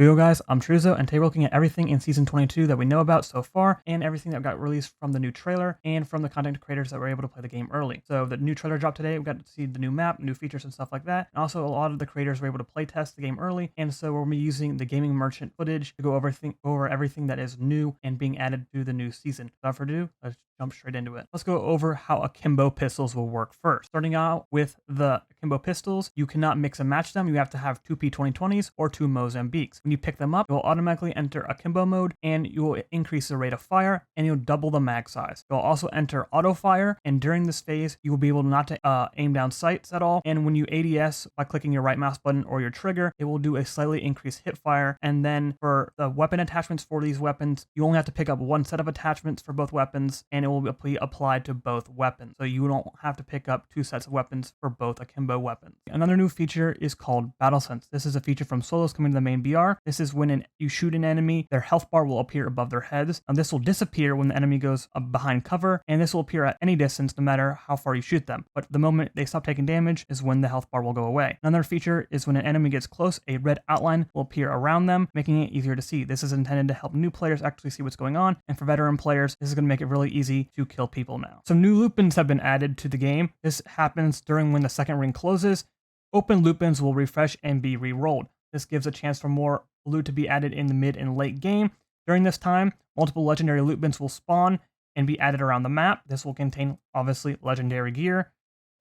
Yo guys, I'm Truzuo, and today we're looking at everything in Season 22 that we know about so far, and everything that got released from the new trailer, and from the content creators that were able to play the game early. So the new trailer dropped today, we got to see the new map, new features and stuff like that, and also a lot of the creators were able to play test the game early, and so we'll be using the gaming merchant footage to go over everything that is new and being added to the new season. Without further ado, let's jump straight into it. Let's go over how Akimbo pistols will work first. Starting out with the Akimbo pistols, you cannot mix and match them. You have to have two P2020s or two Mozambiques. When you pick them up, you'll automatically enter Akimbo mode, and you will increase the rate of fire, and you'll double the mag size. You'll also enter auto fire, and during this phase, you will be able not to aim down sights at all. And when you ADS by clicking your right mouse button or your trigger, it will do a slightly increased hip fire. And then for the weapon attachments for these weapons, you only have to pick up one set of attachments for both weapons, and it will be applied to both weapons. So you don't have to pick up two sets of weapons for both Akimbo weapons. Another new feature is called Battle Sense. This is a feature from solos coming to the main BR. This is when you shoot an enemy, their health bar will appear above their heads, and this will disappear when the enemy goes behind cover, and this will appear at any distance no matter how far you shoot them. But the moment they stop taking damage is when the health bar will go away. Another feature is when an enemy gets close, a red outline will appear around them, making it easier to see. This is intended to help new players actually see what's going on, and for veteran players, this is going to make it really easy to kill people now. Some new loop-ins have been added to the game. This happens during when the second ring closes. Open loop-ins will refresh and be re-rolled. This gives a chance for more loot to be added in the mid and late game. During this time, multiple legendary loot bins will spawn and be added around the map. This will contain, obviously, legendary gear,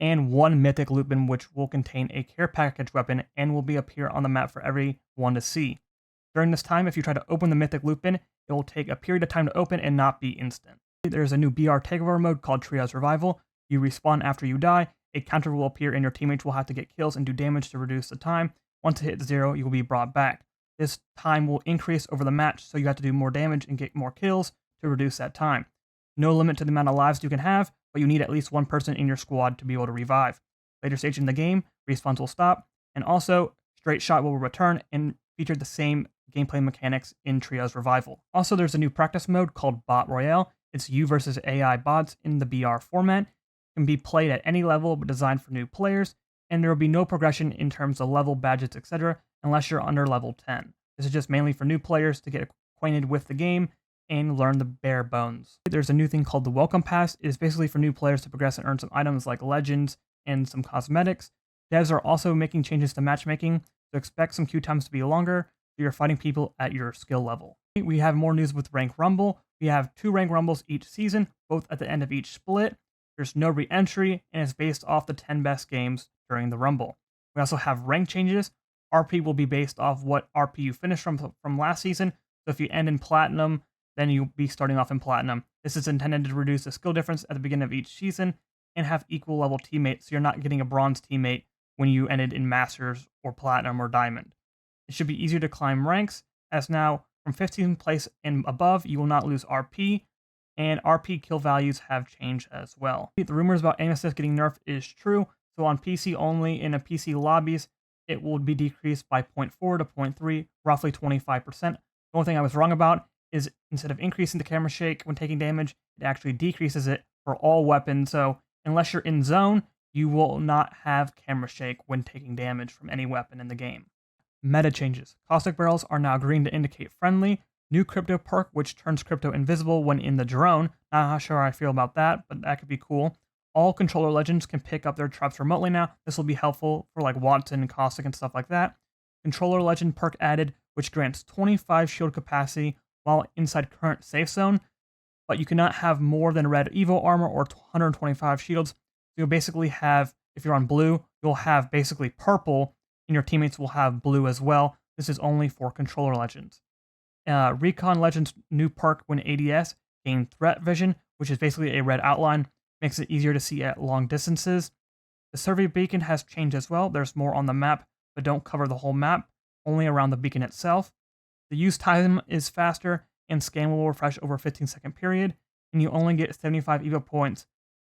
and one mythic loot bin which will contain a care package weapon and will appear on the map for everyone to see. During this time, if you try to open the mythic loot bin, it will take a period of time to open and not be instant. There's a new BR Takeover mode called Trios Revival. You respawn after you die. A counter will appear and your teammates will have to get kills and do damage to reduce the time. Once it hits 0, you will be brought back. This time will increase over the match, so you have to do more damage and get more kills to reduce that time. No limit to the amount of lives you can have, but you need at least one person in your squad to be able to revive. Later stage in the game, respawns will stop, and also Straight Shot will return and feature the same gameplay mechanics in Trios Revival. Also, there's a new practice mode called Bot Royale. It's you versus AI bots in the BR format. It can be played at any level but designed for new players, and there will be no progression in terms of level, badges, etc. unless you're under level 10. This is just mainly for new players to get acquainted with the game and learn the bare bones. There's a new thing called the Welcome Pass. It is basically for new players to progress and earn some items like legends and some cosmetics. Devs are also making changes to matchmaking, so expect some queue times to be longer, so you're fighting people at your skill level. We have more news with Rank Rumble. We have 2 Rank Rumbles each season, both at the end of each split. There's no re-entry, and it's based off the 10 best games during the Rumble. We also have rank changes. RP will be based off what RP you finished from last season. So if you end in Platinum, then you'll be starting off in Platinum. This is intended to reduce the skill difference at the beginning of each season and have equal level teammates, so you're not getting a bronze teammate when you ended in Masters or Platinum or Diamond. It should be easier to climb ranks, as now from 15th place and above, you will not lose RP, and RP kill values have changed as well. The rumors about aim assist getting nerfed is true. So on PC only, in a PC lobbies, it will be decreased by 0.4 to 0.3, roughly 25%. The only thing I was wrong about is instead of increasing the camera shake when taking damage, it actually decreases it for all weapons. So unless you're in zone, you will not have camera shake when taking damage from any weapon in the game. Meta changes. Caustic barrels are now green to indicate friendly. New crypto perk, which turns crypto invisible when in the drone. Not sure how I feel about that, but that could be cool. All controller legends can pick up their traps remotely now. This will be helpful for like Watson and Caustic and stuff like that. Controller legend perk added, which grants 25 shield capacity while inside current safe zone, but you cannot have more than red Evo armor or 125 shields. So you'll basically have, if you're on blue, you'll have basically purple, and your teammates will have blue as well. This is only for controller legends. Recon Legends new perk when ADS gain threat vision, which is basically a red outline, makes it easier to see at long distances. The survey beacon has changed as well. There's more on the map, but don't cover the whole map, only around the beacon itself. The use time is faster, and scan will refresh over a 15-second period, and you only get 75 EVO points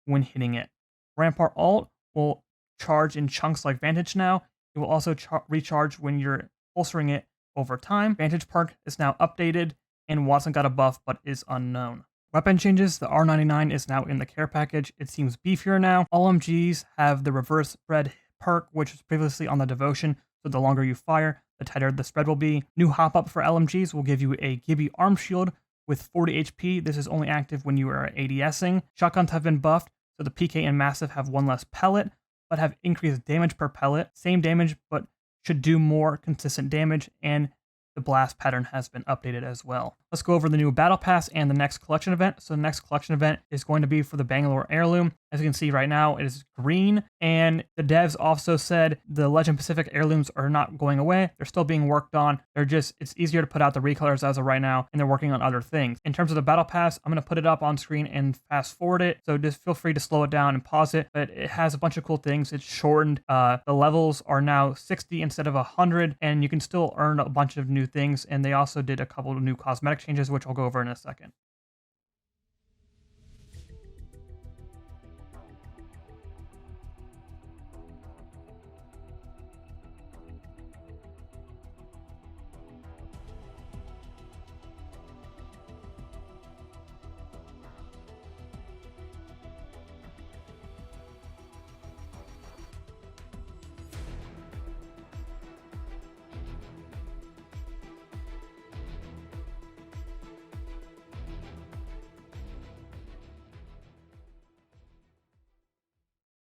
when hitting it. Rampart Alt will charge in chunks like Vantage now. It will also recharge when you're pulsering it over time. Vantage perk is now updated, and Watson got a buff but is unknown. Weapon changes. The R99 is now in the care package. It seems beefier now. All MGs have the reverse spread perk, which was previously on the devotion, so the longer you fire, the tighter the spread will be. New hop up for LMGs will give you a Gibby arm shield with 40 HP. This is only active when you are ADSing. Shotguns have been buffed, so the PK and Massive have one less pellet, but have increased damage per pellet. Same damage, but should do more consistent damage, and the blast pattern has been updated as well. Let's go over the new Battle Pass and the next collection event. So the next collection event is going to be for the Bangalore Heirloom. As you can see right now, it is green, and the devs also said the Legend Pacific heirlooms are not going away. They're still being worked on. It's easier to put out the recolors as of right now, and they're working on other things. In terms of the Battle Pass, I'm going to put it up on screen and fast forward it. So just feel free to slow it down and pause it, but it has a bunch of cool things. It's shortened. The levels are now 60 instead of 100, and you can still earn a bunch of new things. And they also did a couple of new cosmetic changes, which I'll go over in a second.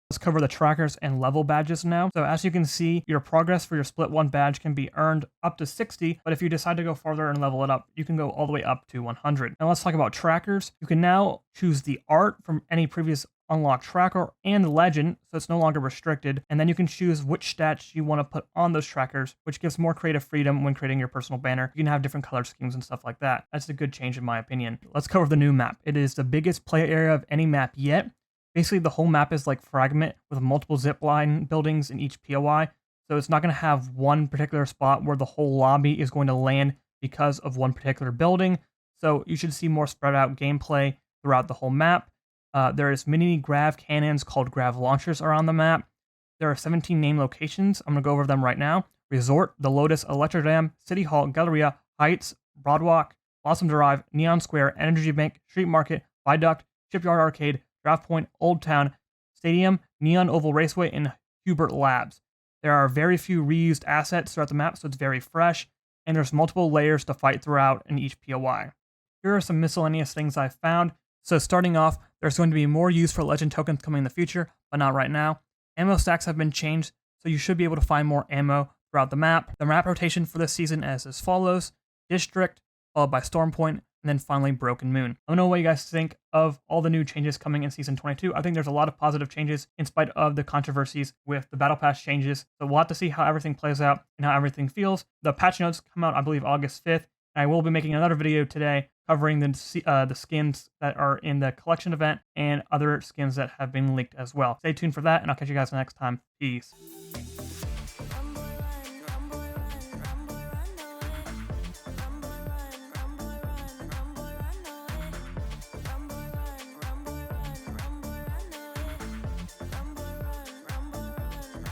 Let's cover the trackers and level badges now. So as you can see, your progress for your split 1 badge can be earned up to 60, but if you decide to go farther and level it up, you can go all the way up to 100. Now let's talk about trackers. You can now choose the art from any previous unlocked tracker and legend, so it's no longer restricted, and then you can choose which stats you want to put on those trackers, which gives more creative freedom when creating your personal banner. You can have different color schemes and stuff like that. That's a good change in my opinion. Let's cover the new map. It is the biggest play area of any map yet. Basically, the whole map is like fragment with multiple zipline buildings in each POI. So it's not going to have one particular spot where the whole lobby is going to land because of one particular building. So you should see more spread out gameplay throughout the whole map. There is mini grav cannons called grav launchers around the map. There are 17 named locations. I'm going to go over them right now. Resort, The Lotus, Electrodam, City Hall, Galleria, Heights, Broadwalk, Blossom Drive, Neon Square, Energy Bank, Street Market, Viaduct, Shipyard Arcade, Draft Point, Old Town, Stadium, Neon Oval Raceway, and Hubert Labs. There are very few reused assets throughout the map, so it's very fresh, and there's multiple layers to fight throughout in each POI. Here are some miscellaneous things I found. So starting off, there's going to be more use for legend tokens coming in the future, but not right now. Ammo stacks have been changed, so you should be able to find more ammo throughout the map. The map rotation for this season is as follows: District, followed by Storm Point, and then finally Broken Moon. I don't know what you guys think of all the new changes coming in Season 22. I think there's a lot of positive changes in spite of the controversies with the Battle Pass changes. So we'll have to see how everything plays out and how everything feels. The patch notes come out, I believe, August 5th. And I will be making another video today covering the skins that are in the collection event and other skins that have been leaked as well. Stay tuned for that, and I'll catch you guys next time. Peace.